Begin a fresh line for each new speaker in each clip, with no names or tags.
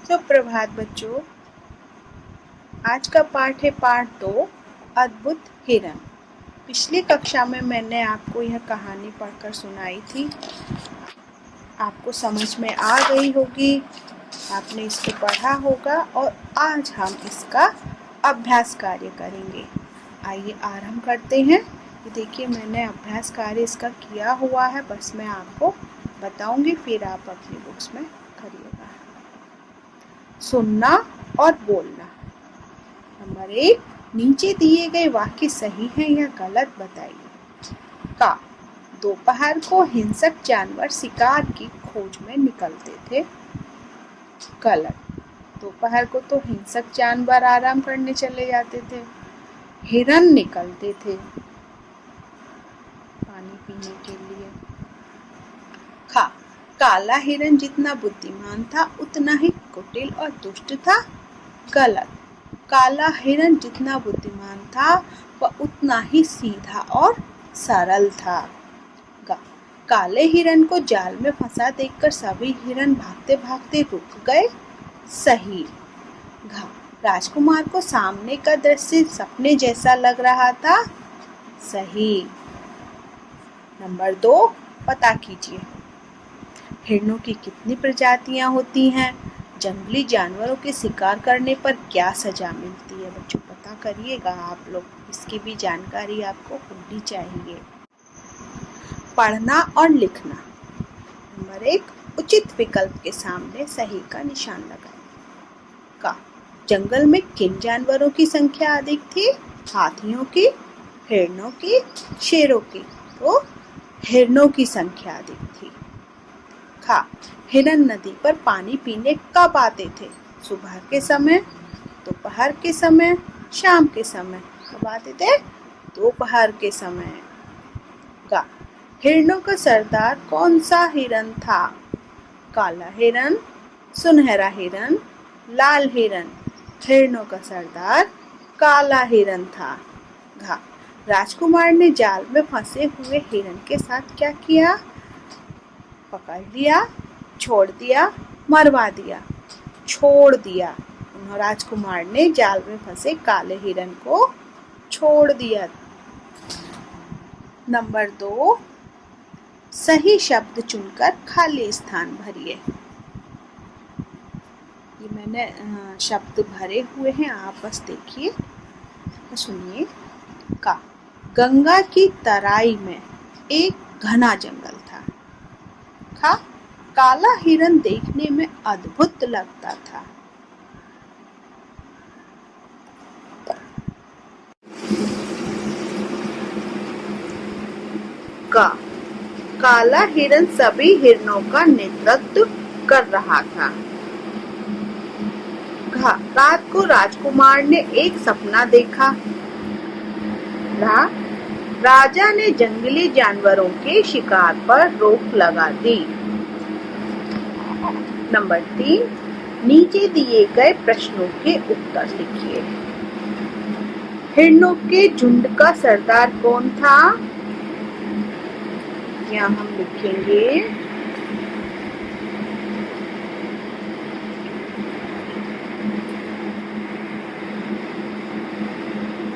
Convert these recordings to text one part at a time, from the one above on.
सुप्रभात बच्चों। आज का पाठ है पाठ 2, अद्भुत हिरन। पिछली कक्षा में मैंने आपको यह कहानी पढ़कर सुनाई थी। आपको समझ में आ गई होगी, आपने इसको पढ़ा होगा और आज हम इसका अभ्यास कार्य करेंगे। आइए आरंभ करते हैं। देखिए, मैंने अभ्यास कार्य इसका किया हुआ है, बस मैं आपको बताऊंगी, फिर आप अपनी बुक्स में करिएगा। सुनना और बोलना। नंबर 1, नीचे दिए गए वाक्य सही हैं या गलत बताइए। का दोपहर को हिंसक जानवर शिकार की खोज में निकलते थे। गलत। दोपहर को तो हिंसक जानवर आराम करने चले जाते थे, हिरन निकलते थे पानी पीने के लिए। खा काला हिरन जितना बुद्धिमान था उतना ही कुटिल और दुष्ट था। गलत। काला हिरन जितना बुद्धिमान था वह उतना ही सीधा और सरल था। काले हिरन को जाल में फंसा देखकर सभी हिरन भागते भागते रुक गए। सही। राजकुमार को सामने का दृश्य सपने जैसा लग रहा था। सही। नंबर 2, पता कीजिए। हिरणों की कितनी प्रजातियां होती हैं? जंगली जानवरों के शिकार करने पर क्या सजा मिलती है? बच्चों पता करिएगा आप लोग, इसकी भी जानकारी आपको होनी चाहिए। पढ़ना और लिखना। नंबर 1, उचित विकल्प के सामने सही का निशान लगाएं। का जंगल में किन जानवरों की संख्या अधिक थी? हाथियों की, हिरणों की, शेरों की? तो हिरणों की संख्या अधिक थी। खा हिरन नदी पर पानी पीने कब आते थे? सुबह के समय, दोपहर के समय, शाम के समय? कब आते थे? दोपहर के समय। गा हिरणों का सरदार कौन सा हिरन था? काला हिरन, सुनहरा हिरन, लाल हिरन? हिरणों का सरदार काला हिरन था। घा राजकुमार ने जाल में फंसे हुए हिरन के साथ क्या किया? पकड़ लिया, छोड़ दिया, मरवा दिया? छोड़ दिया। राजकुमार ने जाल में फंसे काले हिरन को छोड़ दिया। नंबर 2, सही शब्द चुनकर खाली स्थान भरिए। ये मैंने शब्द भरे हुए हैं, आप बस देखिए, सुनिए। का गंगा की तराई में एक घना जंगल था। खा काला हिरन देखने में अद्भुत लगता था। का काला हिरन सभी हिरणों का नेतृत्व कर रहा था। रात को राजकुमार ने एक सपना देखा। राजा ने जंगली जानवरों के शिकार पर रोक लगा दी। नंबर 3, नीचे दिए गए प्रश्नों के उत्तर लिखिए। हिरणों के झुंड का सरदार कौन था? यहाँ हम लिखेंगे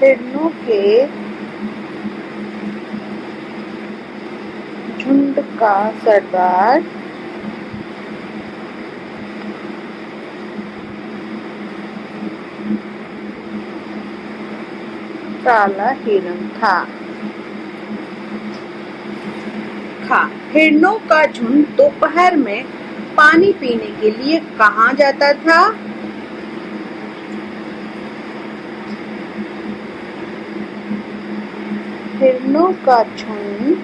हिरणों के झुंड का सरदार काला हिरन था। हिरणों का झुंड दोपहर में पानी पीने के लिए कहाँ जाता था? हिरणों का झुंड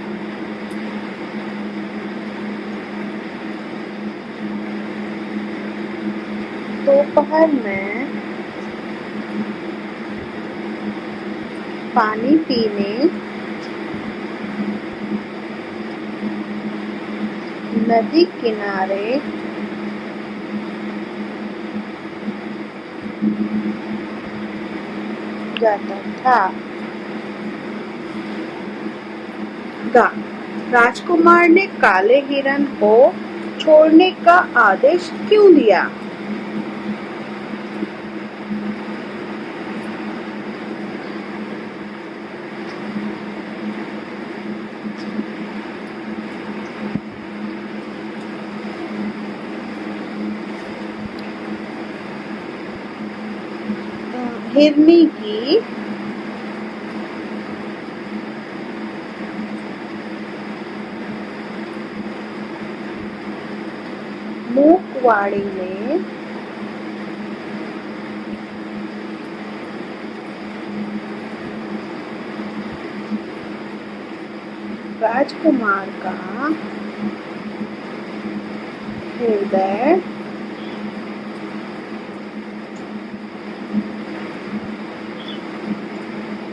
दोपहर में पानी पीने नदी किनारे जाता था। राजकुमार ने काले हिरन को छोड़ने का आदेश क्यों दिया? हिरनी की मूकवाणी में राजकुमार का हृदय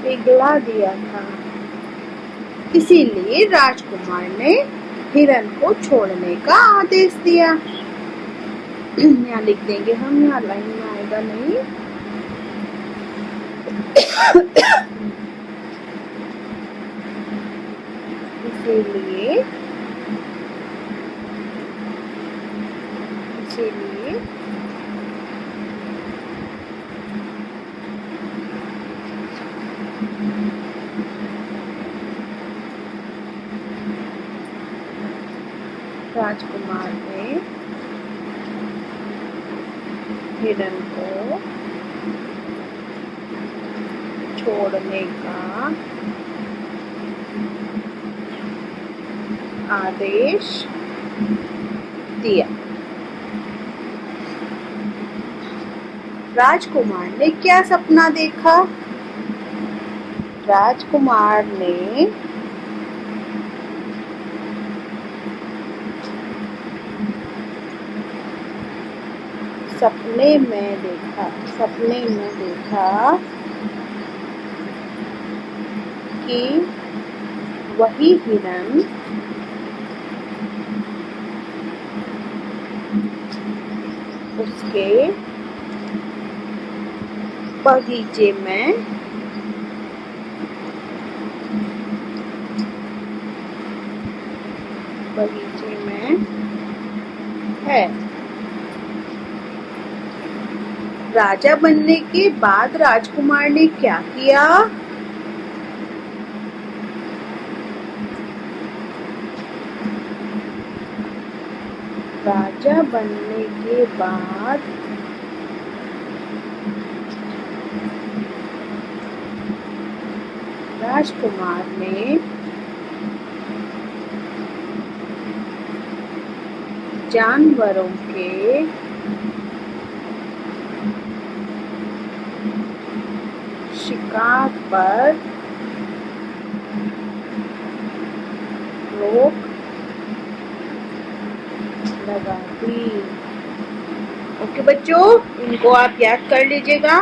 पिघला दिया था। इसीलिए राजकुमार ने हिरन को छोड़ने का आदेश दिया। यहाँ लिख देंगे हम, यहाँ लाइन में आएगा नहीं। इसीलिए राजकुमार ने हिरन को छोड़ने का आदेश दिया। राजकुमार ने क्या सपना देखा? राजकुमार ने सपने में देखा कि वही हिरन उसके बगीचे में है। राजा बनने के बाद राजकुमार ने क्या किया? राजा बनने के बाद राजकुमार ने जानवरों के शिकार पर रोक लगा दी। ओके बच्चों, इनको आप याद कर लीजिएगा।